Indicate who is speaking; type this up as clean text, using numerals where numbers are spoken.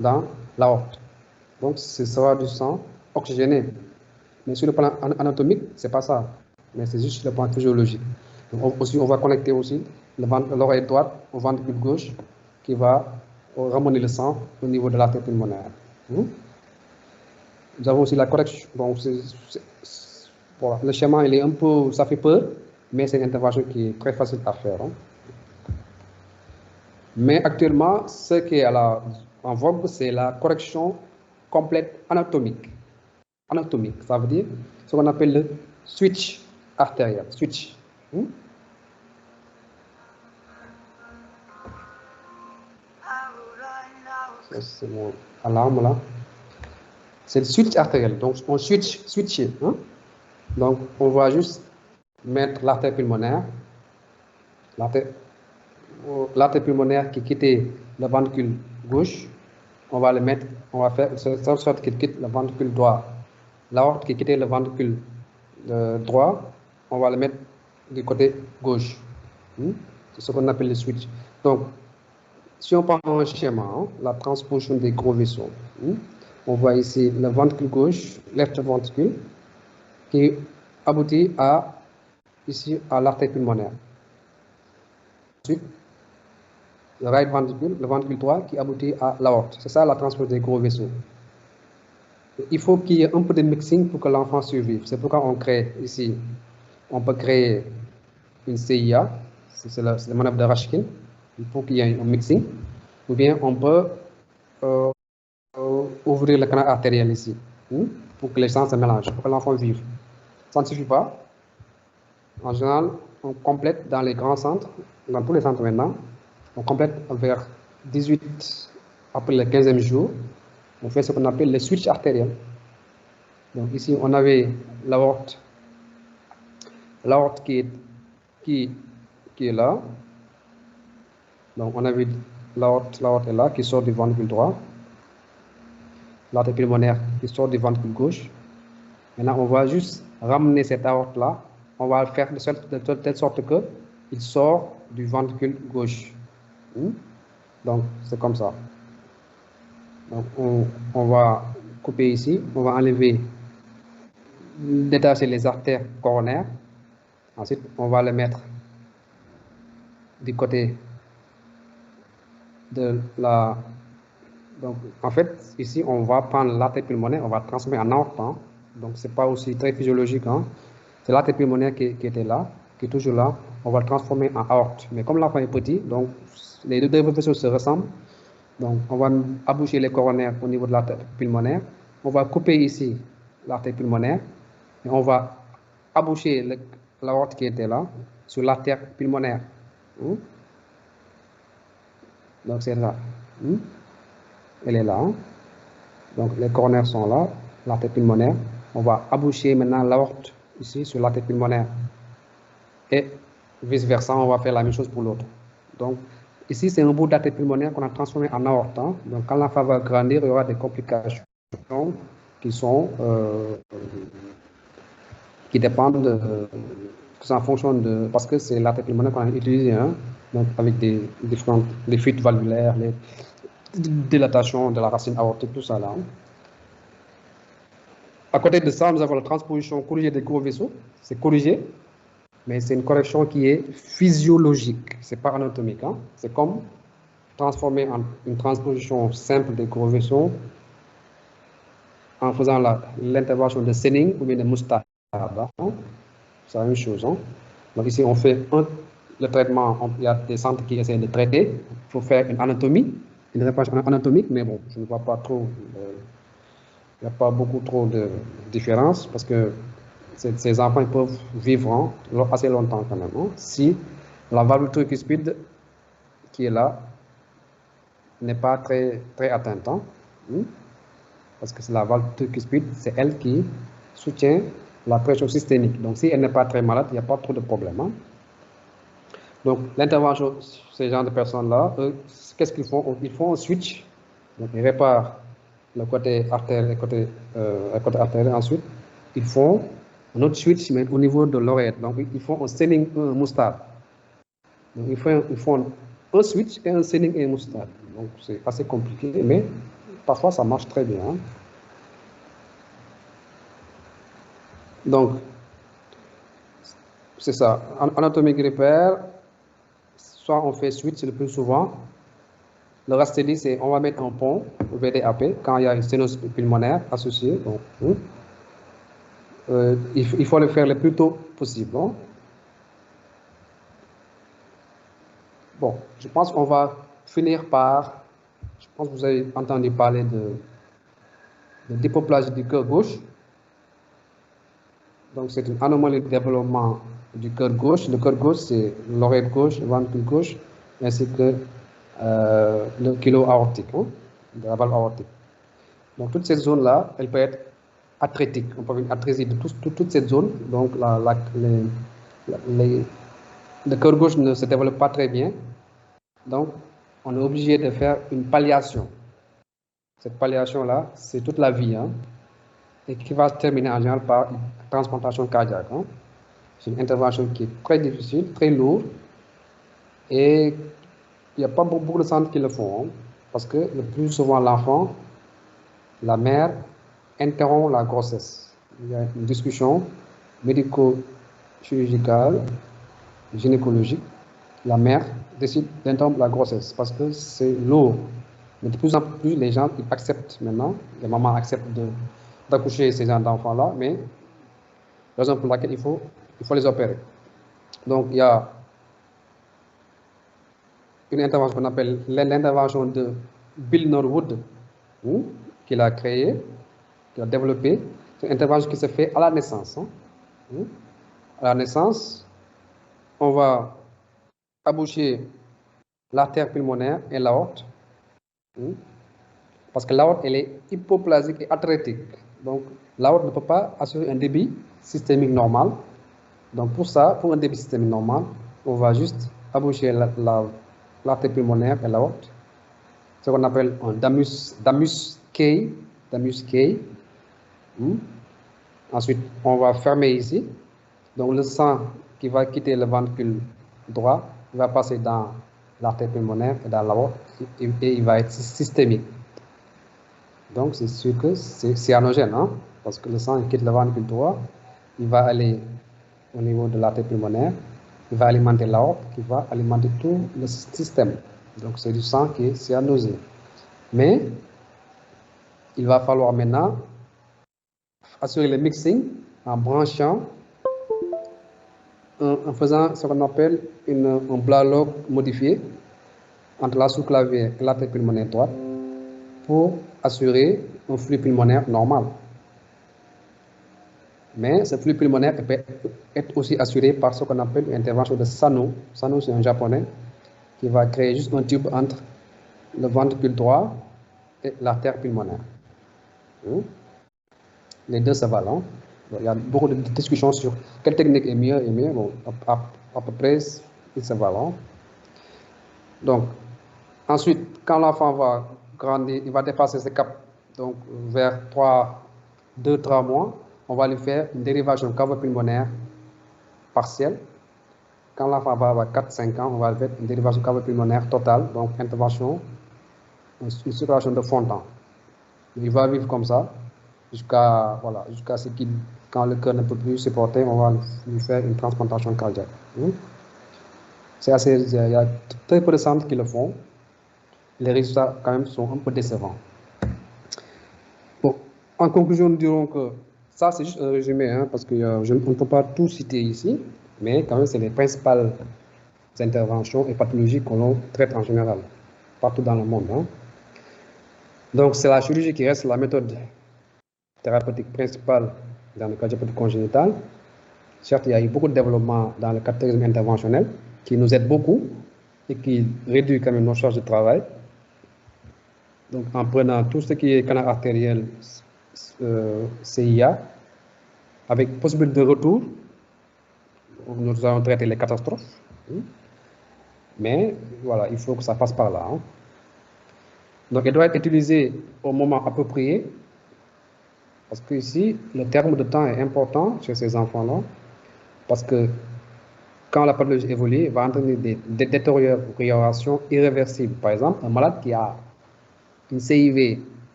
Speaker 1: dans l'aorte. Donc, ce sera du sang oxygéné. Mais sur le plan anatomique, ce n'est pas ça. Mais c'est juste sur le plan physiologique. Donc, aussi, on va connecter aussi l'oreille droite au ventricule gauche qui va ramener le sang au niveau de l'artère pulmonaire. Nous avons aussi la correction. Bon, voilà. Le schéma, il est un peu, ça fait peur, mais c'est une intervention qui est très facile à faire. Mais actuellement, ce qui est en vogue, c'est la correction complète anatomique. Anatomique, ça veut dire ce qu'on appelle le switch artériel. Switch. C'est mon alarme là. C'est le switch artériel. Donc, on switcher. Donc, on va juste mettre l'artère pulmonaire. L'artère pulmonaire qui quittait le ventricule gauche, on va le mettre, on va faire de sorte qu'il quitte le ventricule droit. L'aorte qui quittait le ventricule droit, on va le mettre du côté gauche. C'est ce qu'on appelle le switch. Donc, si on prend un schéma, la transposition des gros vaisseaux, on voit ici le ventricule gauche, left ventricule, qui aboutit ici à l'artère pulmonaire. Ensuite, le right ventricule, le ventricule droit, qui aboutit à l'aorte. C'est ça la transposition des gros vaisseaux. Il faut qu'il y ait un peu de mixing pour que l'enfant survive. C'est pourquoi on crée ici, on peut créer une CIA, c'est la manœuvre de Rashkin. Il faut qu'il y ait un mixing. Ou bien on peut ouvrir le canal artériel ici, pour que les sangs se mélangent, pour que l'enfant vive. Ça ne suffit pas. En général, on complète dans les grands centres, dans tous les centres maintenant, on complète vers 18, après le 15e jour, on fait ce qu'on appelle le switch artériel. Donc ici, on avait l'aorte qui est là. Donc on avait l'aorte est là, qui sort du ventricule droit. L'artère pulmonaire qui sort du ventricule gauche. Maintenant, on va juste ramener cette aorte-là. On va le faire de telle sorte qu'il sort du ventricule gauche. Donc, c'est comme ça. Donc, on va couper ici. On va enlever, détacher les artères coronaires. Ensuite, on va le mettre du côté de la... Donc, en fait, ici, on va prendre l'artère pulmonaire, on va transformer en aorte. Donc, ce n'est pas aussi très physiologique. C'est l'artère pulmonaire qui était là, qui est toujours là. On va le transformer en aorte. Mais comme l'enfant est petit, donc les deux vaisseaux se ressemblent. Donc, on va aboucher les coronaires au niveau de l'artère pulmonaire. On va couper ici l'artère pulmonaire. Et on va aboucher l'aorte qui était là sur l'artère pulmonaire. Donc, c'est là. Elle est là. Donc, les coronaires sont là, l'artère pulmonaire. On va aboucher maintenant l'aorte ici sur l'artère pulmonaire. Et vice-versa, on va faire la même chose pour l'autre. Donc, ici, c'est un bout d'artère pulmonaire qu'on a transformé en aorte. Donc, quand l'enfant va grandir, il y aura des complications qui dépendent en fonction de... Parce que c'est l'artère pulmonaire qu'on a utilisée, donc avec des fuites valvulaires, les dilatations de la racine aortique, tout ça là. À côté de ça, nous avons la transposition corrigée des gros vaisseaux. C'est corrigé, mais c'est une correction qui est physiologique. Ce n'est pas anatomique. C'est comme transformer en une transposition simple des gros vaisseaux en faisant l'intervention de Senning ou bien de Mustard. C'est la même chose. Donc ici, on fait le traitement. Il y a des centres qui essaient de traiter. Il faut faire une anatomie, une réparation anatomique, mais bon, je ne vois pas trop... Il n'y a pas beaucoup trop de différence parce que ces enfants peuvent vivre assez longtemps quand même. Si la valve tricuspide qui est là n'est pas très, très atteinte. Parce que c'est la valve tricuspide, c'est elle qui soutient la pression systémique. Donc si elle n'est pas très malade, il n'y a pas trop de problème. Donc l'intervention, ces gens de personnes-là, qu'est-ce qu'ils font? Ils font un switch. Donc ils réparent le côté artère et côté artère. Ensuite, ils font un autre switch, mais au niveau de l'oreille. Donc, ils font un Senning, un Mustard. Donc, ils font un switch et un Senning et un Mustard. Donc, c'est assez compliqué, mais parfois ça marche très bien. Donc, c'est ça. Anatomie gripaire, soit on fait suite, c'est le plus souvent. Le rasthénie, c'est on va mettre un pont, VDAP, quand il y a une sténose pulmonaire associée. Donc, il faut le faire le plus tôt possible. Hein. Bon, je pense qu'on va finir par, je pense que vous avez entendu parler de dépoplasie du cœur gauche. Donc, c'est une anomalie de développement du cœur gauche. Le cœur gauche, c'est l'oreille gauche, le ventricule gauche, ainsi que le kilo aortique, hein, de la valve aortique. Donc, toute cette zone-là, elle peut être atrétique. On peut avoir une atrésie de toute cette zone. Donc, le cœur gauche ne se développe pas très bien. Donc, on est obligé de faire une palliation. Cette palliation-là, c'est toute la vie. Hein, et qui va se terminer en général par une transplantation cardiaque. Hein. C'est une intervention qui est très difficile, très lourde. Et il n'y a pas beaucoup de centres qui le font. Hein, parce que le plus souvent, l'enfant, la mère, interrompt la grossesse. Il y a une discussion médico-chirurgicale, gynécologique. La mère décide d'interrompre la grossesse parce que c'est lourd. Mais de plus en plus, les gens ils acceptent maintenant, les mamans acceptent d'accoucher ces gens d'enfants-là, mais raison pour laquelle il faut les opérer. Donc, il y a une intervention qu'on appelle l'intervention de Bill Norwood, qu'il a créée, qu'il a développée. C'est une intervention qui se fait à la naissance. Hein. À la naissance, on va aboucher l'artère pulmonaire et l'aorte. Parce que l'aorte, elle est hypoplasique et atrétique. Donc, l'aorte ne peut pas assurer un débit systémique normal. Donc, pour ça, pour un débit systémique normal, on va juste aboucher l'artère pulmonaire et l'aorte. Ce qu'on appelle un Damus K. Ensuite, on va fermer ici. Donc, le sang qui va quitter le ventricule droit va passer dans l'artère pulmonaire et dans l'aorte et il va être systémique. Donc, c'est sûr que c'est cyanogène, hein, parce que le sang quitte le ventricule droit, il va aller au niveau de l'artère pulmonaire, il va alimenter l'aorte, qui va alimenter tout le système. Donc, c'est du sang qui est cyanosé. Mais, il va falloir maintenant assurer le mixing en branchant, en faisant ce qu'on appelle un Blalock modifié entre la sous-clavière et l'artère pulmonaire droite pour assurer un flux pulmonaire normal. Mais ce flux pulmonaire peut être aussi assuré par ce qu'on appelle une intervention de Sano. Sano, c'est un japonais qui va créer juste un tube entre le ventricule droit et l'artère pulmonaire. Les deux se valent. Il y a beaucoup de discussions sur quelle technique est mieux et mieux. Bon, à peu près, ils se valent. Donc, ensuite, quand l'enfant va grandir, il va dépasser ce cap, donc vers 2-3 mois, on va lui faire une dérivation cardio-pulmonaire partielle. Quand l'enfant va avoir 4-5 ans, on va lui faire une dérivation cardio-pulmonaire totale, donc intervention, une circulation de fond de temps. Il va vivre comme ça jusqu'à ce qu'il, quand le cœur ne peut plus supporter, on va lui faire une transplantation cardiaque. C'est assez, il y a très peu de centres qui le font. Les résultats, quand même, sont un peu décevants. Bon, en conclusion, nous dirons que ça, c'est juste un résumé, hein, parce qu'on ne peut pas tout citer ici, mais quand même, c'est les principales interventions et pathologies que l'on traite en général, partout dans le monde. Hein. Donc, c'est la chirurgie qui reste la méthode thérapeutique principale dans le cardiopathique congénitale. Certes, il y a eu beaucoup de développement dans le catégorisme interventionnel qui nous aide beaucoup et qui réduit quand même nos charges de travail. Donc, en prenant tout ce qui est canal artériel, CIA, avec possibilité de retour, nous allons traiter les catastrophes. Mais voilà, il faut que ça passe par là. Hein. Donc, elle doit être utilisée au moment approprié, parce que ici, le terme de temps est important chez ces enfants-là, parce que quand la pathologie évolue, il va entraîner des détériorations irréversibles. Par exemple, un malade qui a une CIV